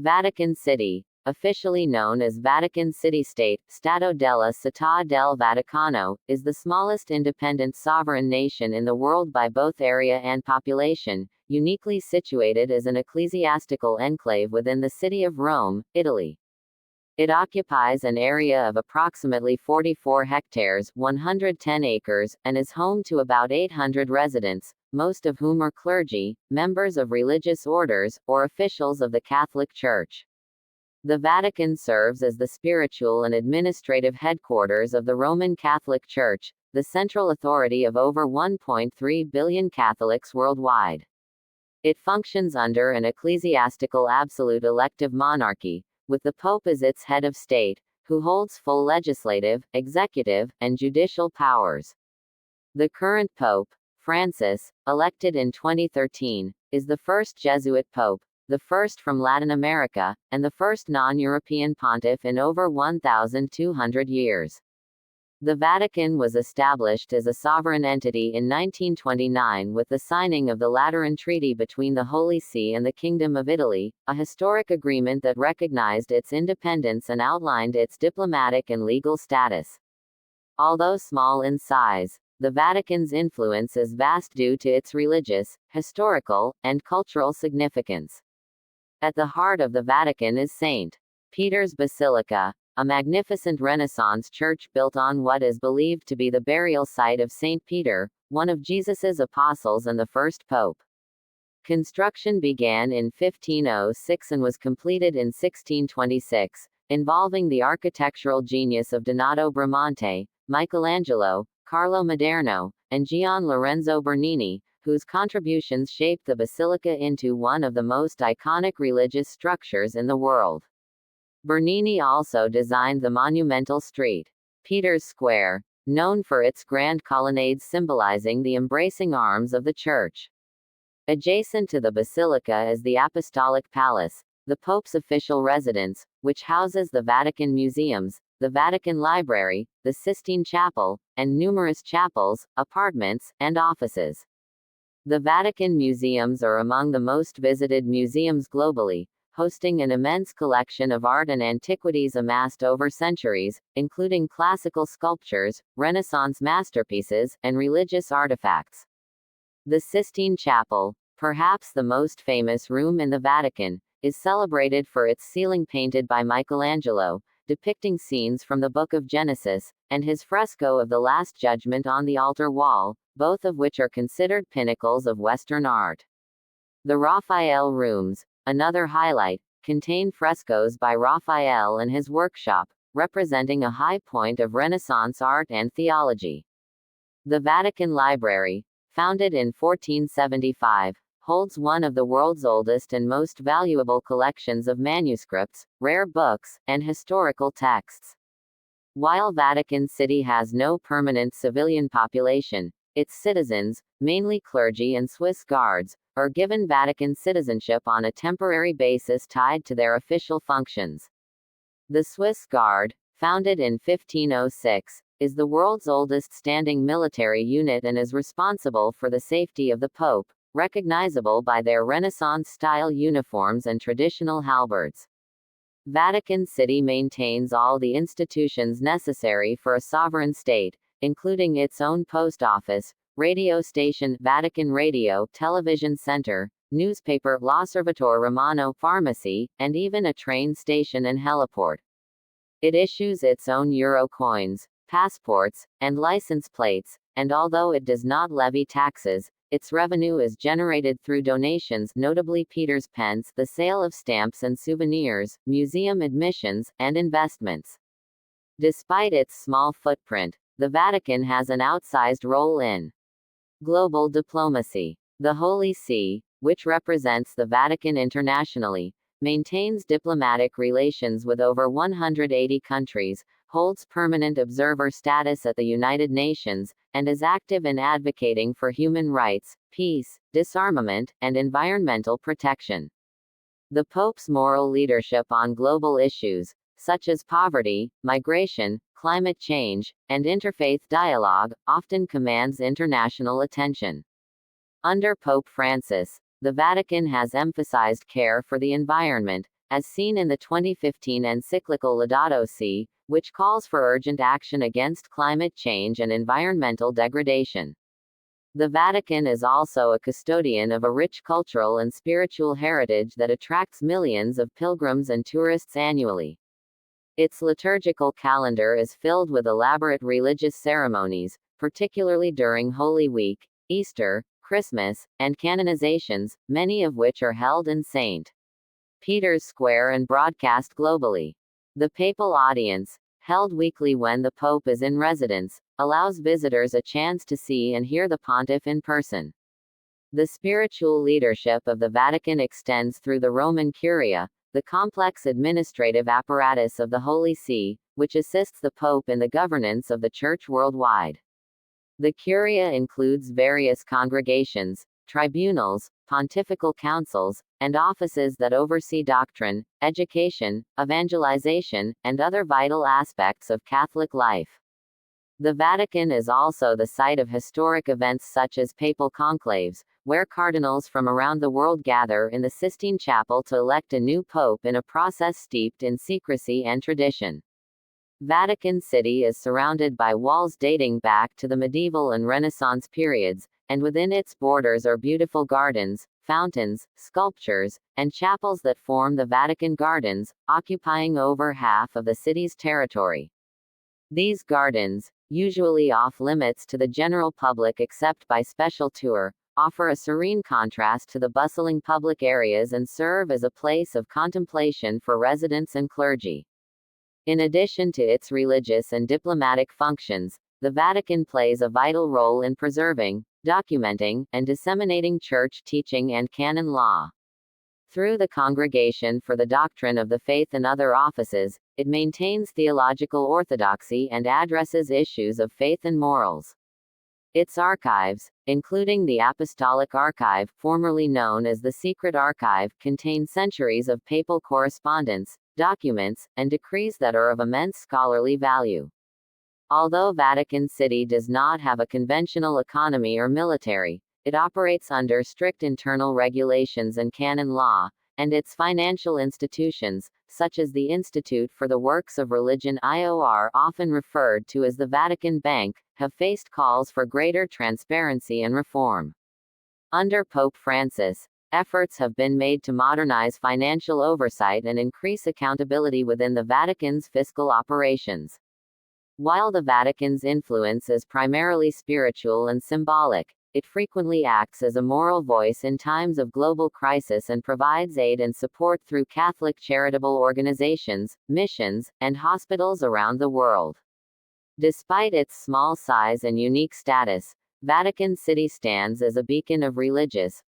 Vatican City, officially known as Vatican City-State, Stato della Città del Vaticano, is the smallest independent sovereign nation in the world by both area and population, uniquely situated as an ecclesiastical enclave within the city of Rome, Italy. It occupies an area of approximately 44 hectares, 110 acres, and is home to about 800 residents, most of whom are clergy, members of religious orders, or officials of the Catholic Church. The Vatican serves as the spiritual and administrative headquarters of the Roman Catholic Church, the central authority of over 1.3 billion Catholics worldwide. It functions under an ecclesiastical absolute elective monarchy, with the Pope as its head of state, who holds full legislative, executive, and judicial powers. The current Pope, Francis, elected in 2013, is the first Jesuit Pope, the first from Latin America, and the first non-European pontiff in over 1,200 years. The Vatican was established as a sovereign entity in 1929 with the signing of the Lateran Treaty between the Holy See and the Kingdom of Italy, a historic agreement that recognized its independence and outlined its diplomatic and legal status. Although small in size, the Vatican's influence is vast due to its religious, historical, and cultural significance. At the heart of the Vatican is St. Peter's Basilica, a magnificent Renaissance church built on what is believed to be the burial site of St. Peter, one of Jesus's apostles and the first pope. Construction began in 1506 and was completed in 1626, involving the architectural genius of Donato Bramante, Michelangelo, Carlo Maderno, and Gian Lorenzo Bernini, whose contributions shaped the basilica into one of the most iconic religious structures in the world. Bernini also designed the monumental street, Peter's Square, known for its grand colonnades symbolizing the embracing arms of the church. Adjacent to the basilica is the Apostolic Palace, the Pope's official residence, which houses the Vatican museums, the Vatican Library, the Sistine Chapel, and numerous chapels, apartments, and offices. The Vatican museums are among the most visited museums globally, hosting an immense collection of art and antiquities amassed over centuries, including classical sculptures, Renaissance masterpieces, and religious artifacts. The Sistine Chapel, perhaps the most famous room in the Vatican, is celebrated for its ceiling painted by Michelangelo, depicting scenes from the Book of Genesis, and his fresco of the Last Judgment on the altar wall, both of which are considered pinnacles of Western art. The Raphael rooms, another highlight, contain frescoes by Raphael and his workshop, representing a high point of Renaissance art and theology. The Vatican Library, founded in 1475, holds one of the world's oldest and most valuable collections of manuscripts, rare books, and historical texts. While Vatican City has no permanent civilian population, its citizens, mainly clergy and Swiss guards, are given Vatican citizenship on a temporary basis tied to their official functions. The Swiss Guard, founded in 1506, is the world's oldest standing military unit and is responsible for the safety of the Pope, recognizable by their Renaissance-style uniforms and traditional halberds. Vatican City maintains all the institutions necessary for a sovereign state, including its own post office, radio station, Vatican Radio, television center, newspaper, L'Osservatore Romano, pharmacy, and even a train station and heliport. It issues its own euro coins, passports, and license plates, and although it does not levy taxes, its revenue is generated through donations, notably Peter's pence, the sale of stamps and souvenirs, museum admissions, and investments. Despite its small footprint, the Vatican has an outsized role in global diplomacy. The Holy See, which represents the Vatican internationally, maintains diplomatic relations with over 180 countries, holds permanent observer status at the United Nations, and is active in advocating for human rights, peace, disarmament, and environmental protection. The Pope's moral leadership on global issues, such as poverty, migration, climate change, and interfaith dialogue, often commands international attention. Under Pope Francis, the Vatican has emphasized care for the environment, as seen in the 2015 encyclical Laudato Si, which calls for urgent action against climate change and environmental degradation. The Vatican is also a custodian of a rich cultural and spiritual heritage that attracts millions of pilgrims and tourists annually. Its liturgical calendar is filled with elaborate religious ceremonies, particularly during Holy Week, Easter, Christmas, and canonizations, many of which are held in St. Peter's Square and broadcast globally. The papal audience, held weekly when the Pope is in residence, allows visitors a chance to see and hear the pontiff in person. The spiritual leadership of the Vatican extends through the Roman Curia, the complex administrative apparatus of the Holy See, which assists the Pope in the governance of the Church worldwide. The Curia includes various congregations, tribunals, pontifical councils, and offices that oversee doctrine, education, evangelization, and other vital aspects of Catholic life. The Vatican is also the site of historic events such as papal conclaves, where cardinals from around the world gather in the Sistine Chapel to elect a new pope in a process steeped in secrecy and tradition. Vatican City is surrounded by walls dating back to the medieval and Renaissance periods, and within its borders are beautiful gardens, fountains, sculptures, and chapels that form the Vatican Gardens, occupying over half of the city's territory. These gardens, usually off-limits to the general public except by special tour, offer a serene contrast to the bustling public areas and serve as a place of contemplation for residents and clergy. In addition to its religious and diplomatic functions, the Vatican plays a vital role in preserving, documenting, and disseminating church teaching and canon law. Through the Congregation for the Doctrine of the Faith and other offices, it maintains theological orthodoxy and addresses issues of faith and morals. Its archives, including the Apostolic Archive, formerly known as the Secret Archive, contain centuries of papal correspondence, documents, and decrees that are of immense scholarly value. Although Vatican City does not have a conventional economy or military, it operates under strict internal regulations and canon law, and its financial institutions, such as the Institute for the Works of Religion (IOR), often referred to as the Vatican Bank, have faced calls for greater transparency and reform. Under Pope Francis, efforts have been made to modernize financial oversight and increase accountability within the Vatican's fiscal operations. While the Vatican's influence is primarily spiritual and symbolic, it frequently acts as a moral voice in times of global crisis and provides aid and support through Catholic charitable organizations, missions, and hospitals around the world. Despite its small size and unique status, Vatican City stands as a beacon of religious,